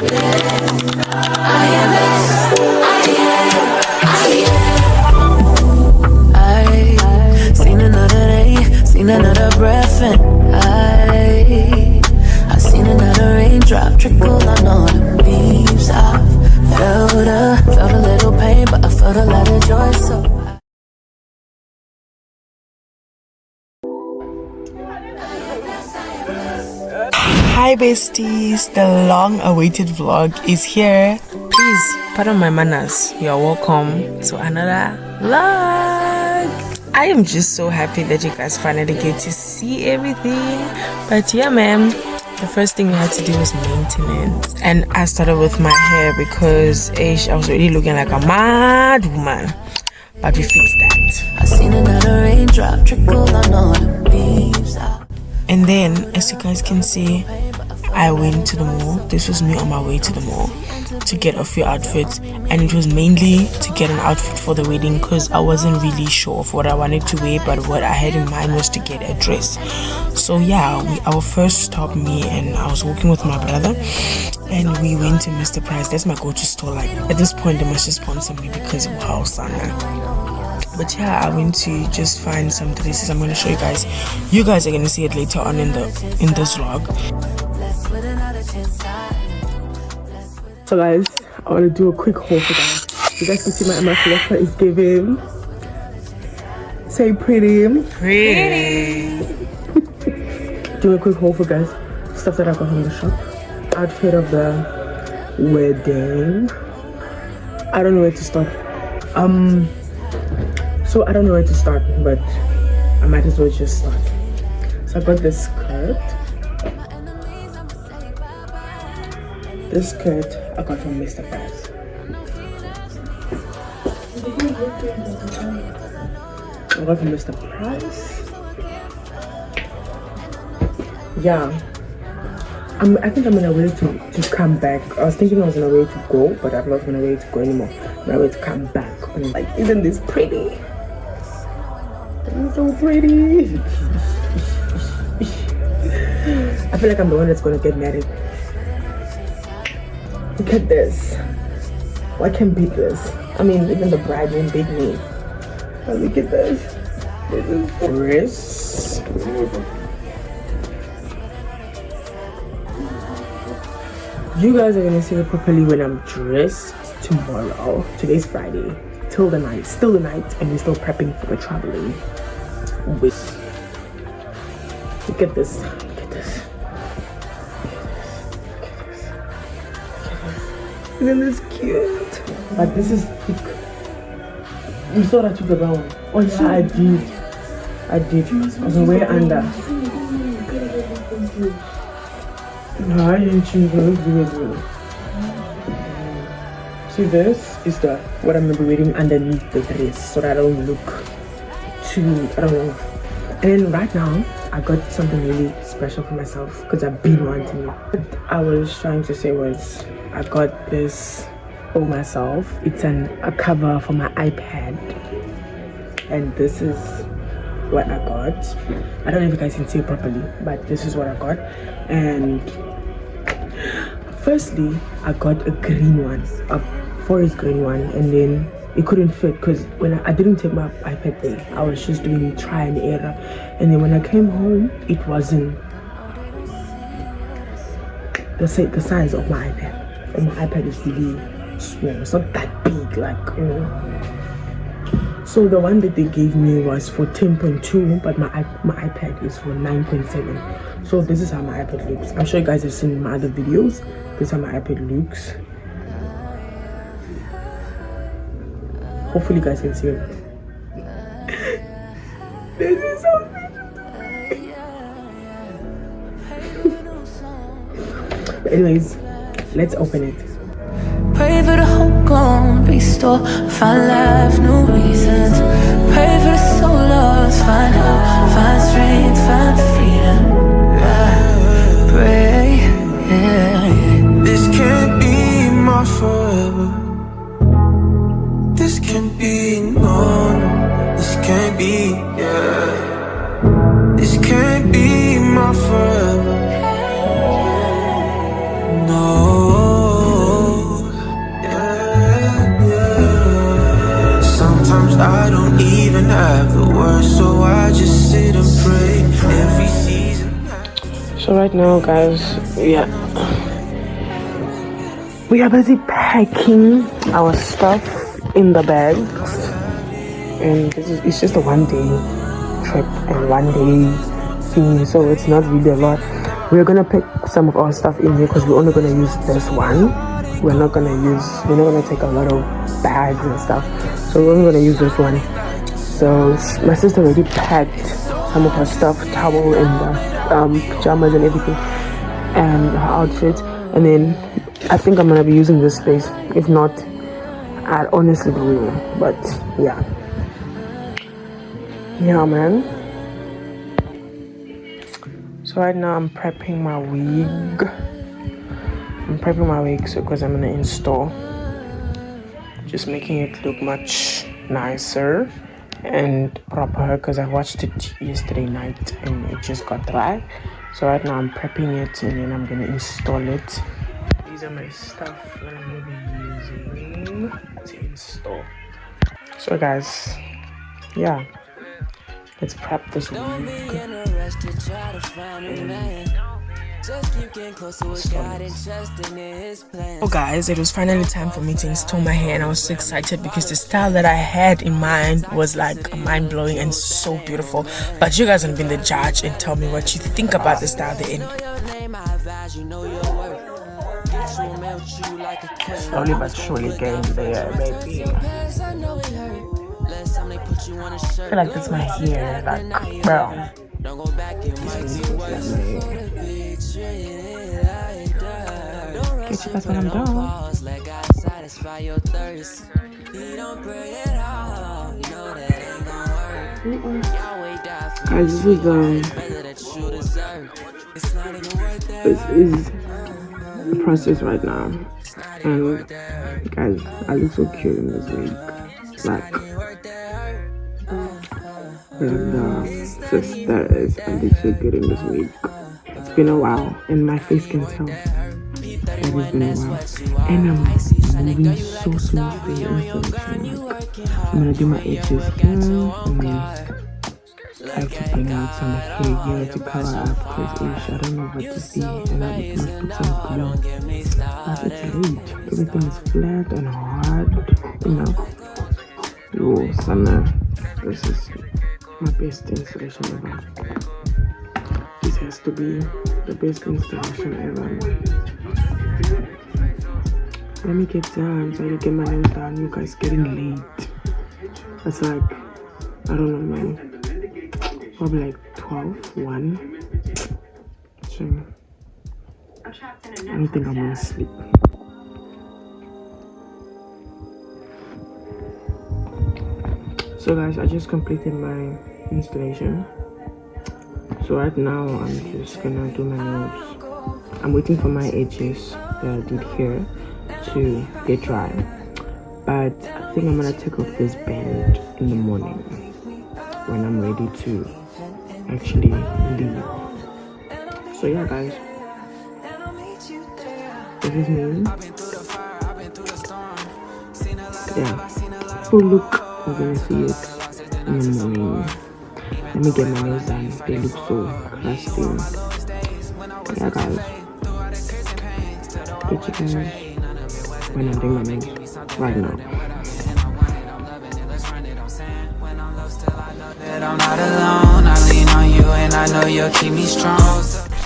I seen another day, seen another breath, and I seen another raindrop trickle on all the leaves. I felt a little pain, but I felt a lot of joy. So hi besties, the long-awaited vlog is here. Please pardon my manners. You're welcome to another vlog. I am just so happy that you guys finally get to see everything. But yeah, man, the first thing we had to do was maintenance, and I started with my hair because I was already looking like a mad woman. But we fixed that. I seen another raindrop trickle on all the leaves. And then, as you guys can see, I went to the mall. This was me on my way to the mall to get a few outfits, and it was mainly to get an outfit for the wedding because I wasn't really sure of what I wanted to wear, but what I had in mind was to get a dress. So yeah, our first stop, me and I was walking with my brother, and we went to Mr. Price. That's my go-to store. Like at this point, they must just sponsor me because wow, Sana. But yeah, I went to just find some dresses. I'm gonna show you guys. You guys are gonna see it later on in this vlog. So guys, I want to do a quick haul for guys. You guys can see my collector is giving. Say pretty. Do a quick haul for guys. Stuff that I got from the shop. Outfit of the wedding. I don't know where to start. So I don't know where to start, but I might as well just start. So I got this skirt. This skirt I got from Mr. Price. I got from Mr. Price. Yeah. I think I'm on a way to come back. I was thinking I was on a way to go, but I'm not on a way to go anymore. I'm on a way to come back. I'm like, isn't this pretty? It's so pretty. I feel like I'm the one that's gonna get married. Look at this. What can beat this? I mean, even the bride won't beat me. But look at this. This is dress. You guys are gonna see it properly when I'm dressed tomorrow. Today's Friday. Still the night, and we're still prepping for the traveling. Look at this. Isn't this cute? But this is thick. You saw that I took the brown one. Oh yeah, I did. I was way under. See, this is what I'm gonna be wearing underneath the dress, so that I don't look too, I don't know. And then right now, I got something really special for myself because I've been wanting it. What I was trying to say was, I got this for myself. It's a cover for my iPad, and this is what I got. I don't know if you guys can see it properly, but this is what I got. And firstly, I got a green one, a forest green one, and then it couldn't fit because when I didn't take my iPad there. I was just doing try and error, and then when I came home, it wasn't the size of my iPad, and my iPad is really small. It's not that big, like So the one that they gave me was for 10.2, but my iPad is for 9.7. So this is how my iPad looks. I'm sure you guys have seen my other videos. This is how my iPad looks. Hopefully you guys can see it. This is so beautiful. But anyways, let's open it. Pray for the hope gone, restore, find life, new reasons. Pray for the soul lost, find hope, find strength, find freedom. Pray, yeah. This can't be my forever. This can't be no. This can't be, yeah. This can't be my forever. No. right now, guys, we are busy packing our stuff in the bags, and it's just a 1 day trip and 1 day thing, so it's not really a lot. We're gonna pick some of our stuff in here because we're only gonna use this one. We're not gonna take a lot of bags and stuff, so we're only gonna use this one. So my sister already packed some of her stuff, towel and pajamas and everything, and her outfit. And then I think I'm gonna be using this space. If not, I honestly don't know. But yeah, man. So right now I'm prepping my wig. So because I'm gonna install, just making it look much nicer and proper, because I watched it yesterday night and it just got dry. So right now I'm prepping it and then I'm gonna install it. These are my stuff that I'm gonna be using to install. So guys, yeah, let's prep this wig. Oh guys, it was finally time for me to install my hair, and I was so excited because the style that I had in mind was like mind-blowing and so beautiful. But you guys have been the judge and tell me what you think about the style at the end. Slowly but surely getting there, baby. I feel like that's my hair, like, bro. Get you guys when I'm done. Guys, this is the process right now, and guys, I look so cute in this wig. Like the sisters, I look so good in this wig. It's been a while, and my face can tell. It has been a while, and I'm moving so smoothly in installation. Like, I'm gonna do my edges here, and then I have to bring out some hair here to cover up because I don't know what to see, and I must put some glue. But it's late. Everything is flat and hard, you know. Yo, Sana, this is my best installation ever. This has to be the best installation ever. Let me get done so I can get my nails done. You guys getting late. It's like, I don't know, man. Probably like 12, 1. So I don't think I'm gonna sleep. So guys, I just completed my installation. So right now I'm just gonna do my nails. I'm waiting for my edges that I did here to get dry, but I think I'm gonna take off this band in the morning when I'm ready to actually leave. So yeah, guys, this is me. Yeah, full look, you're gonna see it in the morning. Let me get my nails done. They look so classy. Yeah, guys, get you guys when I'm doing my nails right now.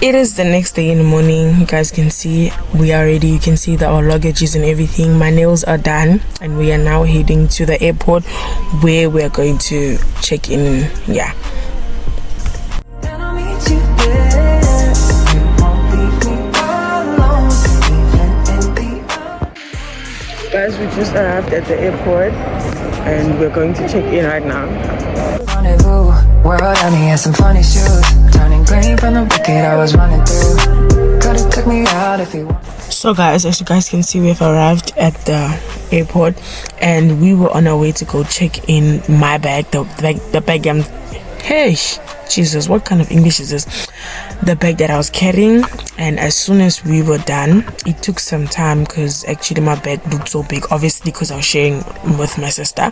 It is the next day in the morning. You guys can see we are ready. You can see that our luggages and everything. My nails are done, and we are now heading to the airport where we are going to check in. Yeah. Guys, we just arrived at the airport and we're going to check in right now. World at me in some funny shoes, turning green from the wicked I was running through. Could've took me out if you want. So guys, as you guys can see, we've arrived at the airport and we were on our way to go check in my bag, the bag hey Jesus, what kind of English is this? The bag that I was carrying. And as soon as we were done, it took some time because actually my bag looked so big, obviously because I was sharing with my sister.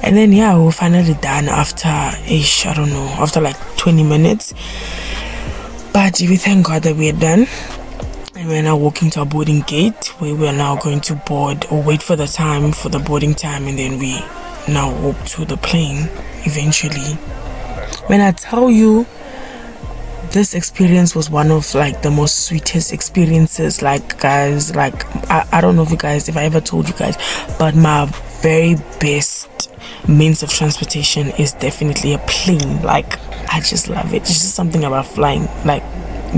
And then yeah, we were finally done after I don't know, after like 20 minutes. But we thank God that we're done. And we're now walking to our boarding gate, where we're now going to board or wait for the time for the boarding time, and then we now walk to the plane eventually. When I tell you, this experience was one of like the most sweetest experiences, like guys, like I don't know if I ever told you guys, but my very best means of transportation is definitely a plane. Like I just love it. It's just something about flying, like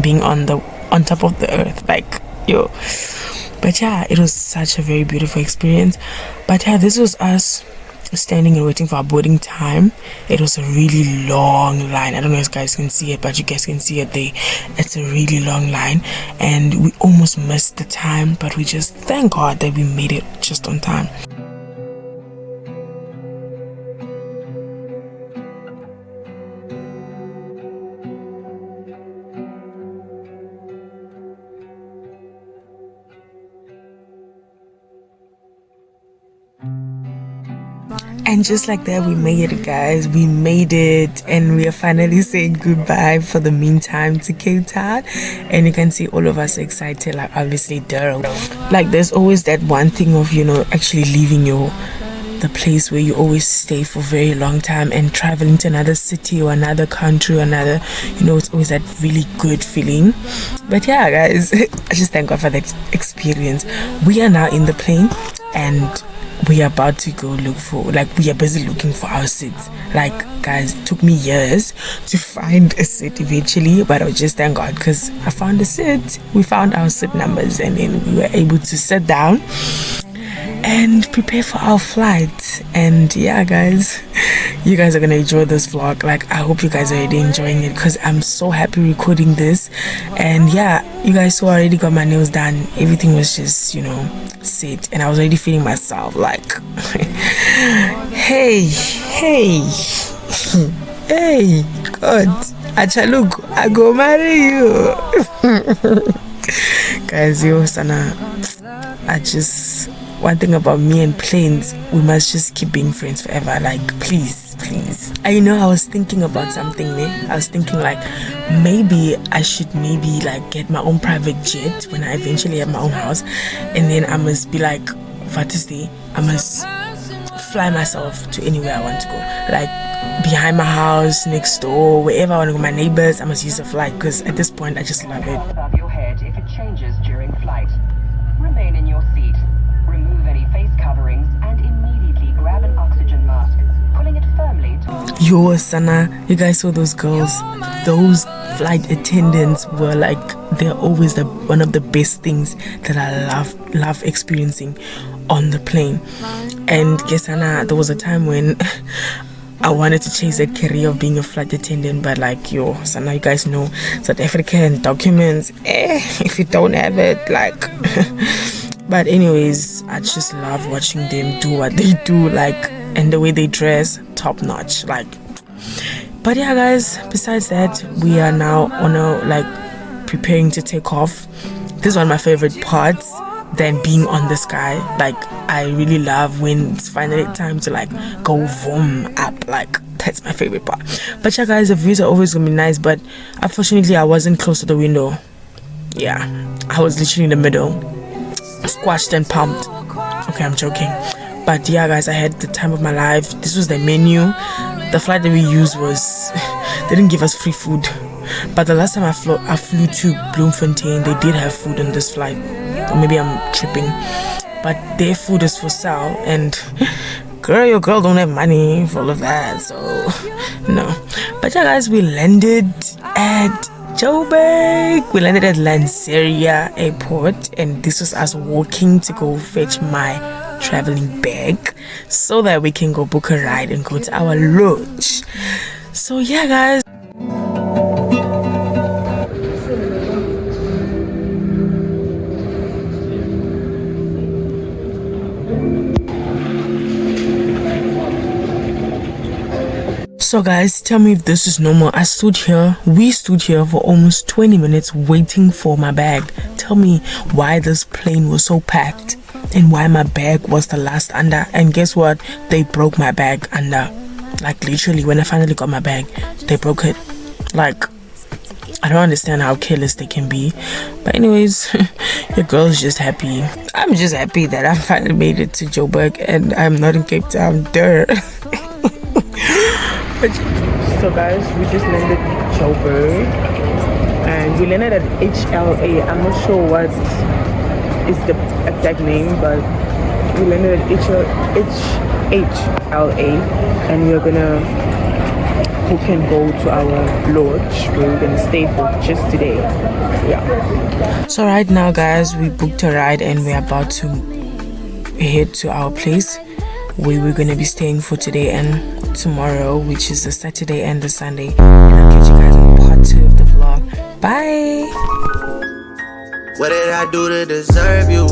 being on top of the earth, like yo. But yeah, it was such a very beautiful experience. But yeah, this was us standing and waiting for our boarding time. It was a really long line. I don't know if you guys can see it, but you guys can see it there. It's a really long line, and we almost missed the time, but we just thank God that we made it just on time. And just like that, we made it, guys. We made it, and we are finally saying goodbye for the meantime to Cape Town. And you can see all of us excited, like obviously like there's always that one thing of, you know, actually leaving the place where you always stay for a very long time and traveling to another city or another country or another, you know, it's always that really good feeling. But yeah, guys, I just thank God for that experience. We are now in the plane, and we are about to go we are busy looking for our seats. Like guys, it took me years to find a seat eventually, but I just thank God because I found a seat. We found our seat numbers, and then we were able to sit down and prepare for our flight. And yeah, guys, you guys are gonna enjoy this vlog. Like I hope you guys are already enjoying it, because I'm so happy recording this. And yeah, you guys saw I already got my nails done. Everything was just, you know, set, and I was already feeling myself like hey God, Achaluk, I go marry you. Guys, yo sana, one thing about me and planes, we must just keep being friends forever. Like please. I know I was thinking about something there. I was thinking like maybe I should like get my own private jet when I eventually have my own house, and then I must be like, what is the, I must fly myself to anywhere I want to go, like behind my house, next door, wherever I want to go, my neighbors. I must use a flight, because at this point I just love it. Above your head if it changes during flight. Remain in your seat. Remove any face coverings and immediately grab an oxygen mask, pulling it firmly to... Yo sana, you guys saw those girls? Those flight attendants were like, they're always one of the best things that I love experiencing on the plane. And guess sana, there was a time when I wanted to chase that career of being a flight attendant, but like yo sana, you guys know South African documents, if you don't have it, like but anyways, I just love watching them do what they do, like, and the way they dress, top notch, like. But yeah, guys, besides that, we are now preparing to take off. This is one of my favorite parts than being on the sky. Like I really love when it's finally time to like go boom up, like that's my favorite part. But yeah, guys, the views are always gonna be nice, but unfortunately I wasn't close to the window. Yeah, I was literally in the middle, squashed and pumped. Okay, I'm joking. But yeah, guys, I had the time of my life. This was the menu. The flight that we used was they didn't give us free food, but the last time I flew to Bloemfontein, they did have food on this flight. Or maybe I'm tripping, but their food is for sale, and your girl don't have money for all of that, so no. But yeah, guys, we landed at JOBURG. We landed at Lanseria Airport, and this was us walking to go fetch my traveling bag so that we can go book a ride and go to our lodge. So yeah, guys. So guys, tell me if this is normal. We stood here for almost 20 minutes waiting for my bag. Tell me why this plane was so packed and why my bag was the last under. And guess what? They broke my bag under. Like literally, when I finally got my bag, they broke it. Like, I don't understand how careless they can be. But anyways, your girl is just happy. I'm just happy that I finally made it to Joburg and I'm not in Cape Town. Duh. So guys, we just landed Joburg and we landed at HLA. I'm not sure what is the exact name, but we landed at HLA and we're gonna book and go to our lodge where we're gonna stay for just today. Yeah. So right now guys, we booked a ride and we're about to head to our place where we're gonna be staying for today and tomorrow, which is the Saturday and the Sunday. And I'll catch you guys in part 2 of the vlog. Bye. What did I do to deserve you?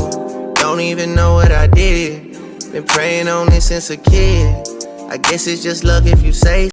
Don't even know what I did. Been praying on this since a kid. I guess it's just luck if you say